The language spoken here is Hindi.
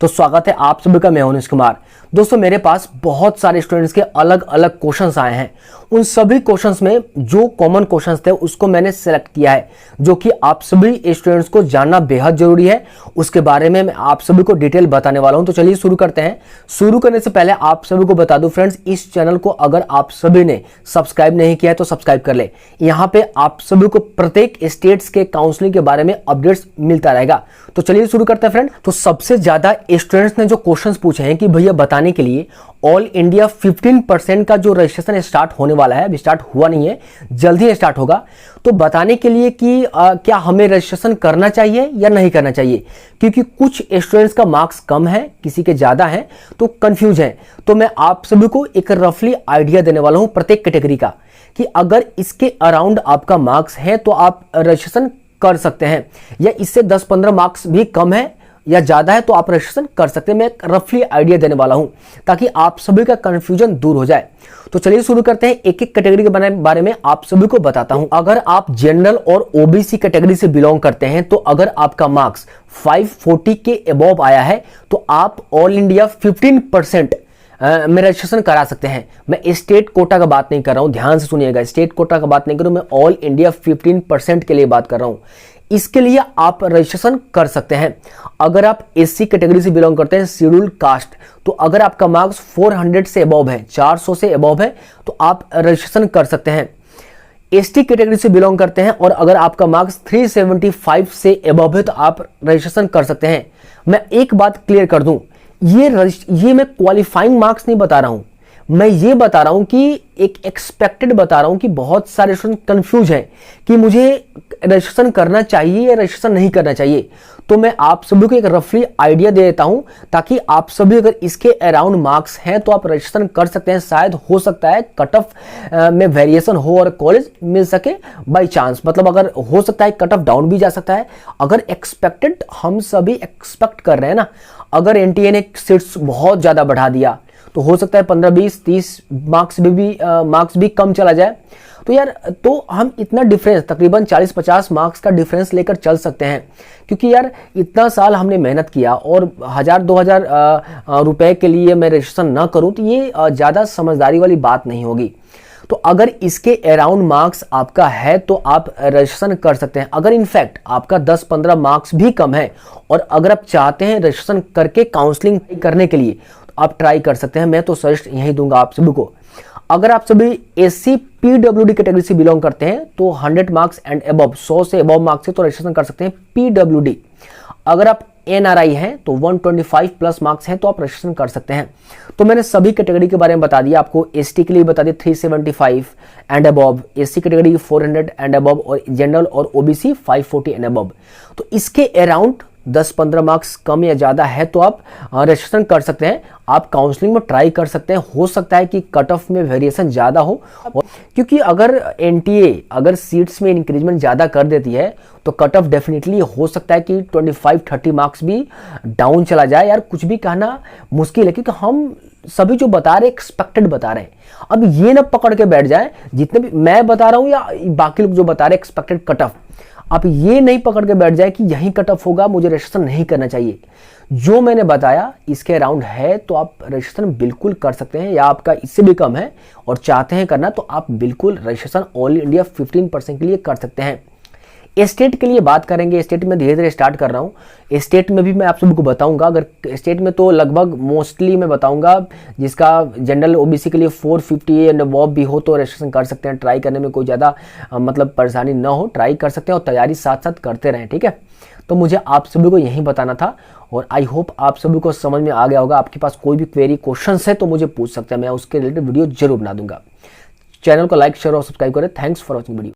तो स्वागत है आप सभी का। मैं हूं निश कुमार। दोस्तों, मेरे पास बहुत सारे स्टूडेंट्स के अलग अलग क्वेश्चंस आए हैं। उन सभी क्वेश्चंस में जो कॉमन क्वेश्चंस थे उसको मैंने सेलेक्ट किया है, जो कि आप सभी स्टूडेंट्स को जानना बेहद जरूरी है। उसके बारे में मैं आप सभी को डिटेल बताने वाला हूं। तो चलिए शुरू करते हैं। शुरू करने से पहले आप सभी को बता दूं फ्रेंड्स, इस चैनल को अगर आप सभी ने सब्सक्राइब नहीं किया है तो सब्सक्राइब कर ले। यहाँ पे आप सभी को प्रत्येक स्टेट्स के काउंसलिंग के बारे में अपडेट्स मिलता रहेगा। तो चलिए शुरू करते हैं फ्रेंड। तो सबसे ज्यादा स्टूडेंट्स ने जो क्वेश्चंस पूछे हैं कि भैया बताने के लिए ऑल इंडिया 15% का जो रजिस्ट्रेशन स्टार्ट होने वाला है, अभी स्टार्ट हुआ नहीं है, जल्दी ही स्टार्ट होगा, तो बताने के लिए कि क्या हमें रजिस्ट्रेशन करना चाहिए या नहीं करना चाहिए, क्योंकि कुछ स्टूडेंट्स का मार्क्स कम है, किसी के ज्यादा है, तो कंफ्यूज है। तो मैं आप सभी को एक रफली आइडिया देने वाला हूं प्रत्येक कैटेगरी का, कि अगर इसके अराउंड आपका मार्क्स है तो आप रजिस्ट्रेशन कर सकते हैं, या इससे 10-15 मार्क्स भी कम है या ज्यादा है तो आप रजिस्ट्रेशन कर सकते हैं। मैं एक रफली आइडिया देने वाला हूं ताकि आप सभी का कंफ्यूजन दूर हो जाए। तो चलिए शुरू करते हैं। एक एक कैटेगरी के बारे में आप सभी को बताता हूं। अगर आप जनरल और ओबीसी कैटेगरी से बिलोंग करते हैं तो अगर आपका मार्क्स 540 के अबव आया है तो आप ऑल इंडिया 15% में रजिस्ट्रेशन करा सकते हैं। मैं स्टेट कोटा का बात नहीं कर रहा हूं, ध्यान से सुनिएगा। स्टेट कोटा का बात नहीं कर रहा हूं, मैं ऑल इंडिया 15% के लिए बात कर रहा हूं। इसके लिए आप रजिस्ट्रेशन कर सकते हैं। अगर आप एससी कैटेगरी से बिलोंग करते हैं, शेड्यूल कास्ट, तो अगर आपका मार्क्स 400 से अबव है, 400 से अबव है, तो आप रजिस्ट्रेशन कर सकते हैं। एसटी कैटेगरी से बिलोंग करते हैं और अगर आपका मार्क्स 375 से अबव है तो आप रजिस्ट्रेशन कर सकते हैं। मैं एक बात क्लियर कर दूं, ये मैं क्वालिफाइंग मार्क्स नहीं बता रहा हूं, मैं ये बता रहा हूं कि एक एक्सपेक्टेड बता रहा हूं कि बहुत सारे स्टूडेंट कंफ्यूज हैं कि मुझे रजिस्ट्रेशन करना चाहिए या रजिस्ट्रेशन नहीं करना चाहिए। तो मैं आप सभी को एक रफली आइडिया दे देता हूं ताकि आप सभी अगर इसके अराउंड मार्क्स हैं तो आप रजिस्ट्रेशन कर सकते हैं। शायद हो सकता है कट ऑफ में वेरिएशन हो और कॉलेज मिल सके बाय चांस, मतलब अगर हो सकता है कट ऑफ डाउन भी जा सकता है। अगर एक्सपेक्टेड, हम सभी एक्सपेक्ट कर रहे हैं ना, अगर एनटीए ने सीट्स बहुत ज्यादा बढ़ा दिया तो हो सकता है 15, 20, 30 मार्क्स भी कम चला जाए। तो यार, तो हम इतना डिफरेंस, तकरीबन 40-50 मार्क्स का डिफरेंस लेकर चल सकते हैं, क्योंकि यार इतना साल हमने मेहनत किया और 1000-2000 रुपए के लिए मैं रजिस्ट्रेशन ना करूं तो ये ज्यादा समझदारी वाली बात नहीं होगी। तो अगर इसके अराउंड मार्क्स आपका है तो आप रजिस्ट्रेशन कर सकते हैं। अगर इनफैक्ट आपका 10-15 मार्क्स भी कम है और अगर आप चाहते हैं रजिस्ट्रेशन करके काउंसलिंग करने के लिए, तो आप ट्राई कर सकते हैं। मैं तो सजेस्ट यही दूंगा आप सभी को। अगर आप सभी एससी पीडब्ल्यूडी कैटेगरी से बिलोंग करते हैं तो 100 मार्क्स एंड अबव, 100 से अबव मार्क्स से तो रजिस्ट्रेशन कर सकते हैं पीडब्ल्यूडी। अगर आप एनआरआई हैं तो 125 प्लस मार्क्स हैं तो आप रजिस्ट्रेशन कर सकते हैं। तो मैंने सभी कैटेगरी के बारे में बता दिया आपको। एसटी के लिए बता दिया 375 and above, SC category 400 and above, और जनरल और ओबीसी 540 एंड अबव। तो इसके अराउंड 10-15 मार्क्स कम या ज्यादा है तो आप रजिस्ट्रेशन कर सकते हैं। आप काउंसलिंग में ट्राई कर सकते हैं। हो सकता है कि कट ऑफ में वेरिएशन ज्यादा हो, क्योंकि अगर एनटीए अगर सीट्स में इंक्रीजमेंट ज्यादा कर देती है तो कट ऑफ डेफिनेटली हो सकता है कि 25-30 मार्क्स भी डाउन चला जाए। यार कुछ भी कहना मुश्किल है, क्योंकि हम सभी जो बता रहे एक्सपेक्टेड बता रहे हैं। अब ये ना पकड़ के बैठ जाए, जितने भी मैं बता रहा हूं या बाकी लोग जो बता रहे एक्सपेक्टेड कट ऑफ, आप ये नहीं पकड़ के बैठ जाए कि यही कट ऑफ होगा, मुझे रजिस्ट्रेशन नहीं करना चाहिए। जो मैंने बताया इसके अराउंड है तो आप रजिस्ट्रेशन बिल्कुल कर सकते हैं, या आपका इससे भी कम है और चाहते हैं करना तो आप बिल्कुल रजिस्ट्रेशन ऑल इंडिया 15% के लिए कर सकते हैं। स्टेट के लिए बात करेंगे। स्टेट में धीरे धीरे स्टार्ट कर रहा हूँ। स्टेट में भी मैं आप सभी को बताऊंगा। अगर स्टेट में तो लगभग मोस्टली मैं बताऊंगा, जिसका जनरल ओबीसी के लिए 450 एंड अबव भी हो तो रजिस्ट्रेशन कर सकते हैं। ट्राई करने में कोई ज़्यादा मतलब परेशानी ना हो, ट्राई कर सकते हैं और तैयारी साथ साथ करते रहें, ठीक है। तो मुझे आप सभी को यही बताना था और आई होप आप सभी को समझ में आ गया होगा। आपके पास कोई भी क्वेरी क्वेश्चन है तो मुझे पूछ सकते हैं, मैं उसके रिलेटेड वीडियो जरूर बना दूंगा। चैनल को लाइक, शेयर और सब्सक्राइब करें। Thanks for watching video.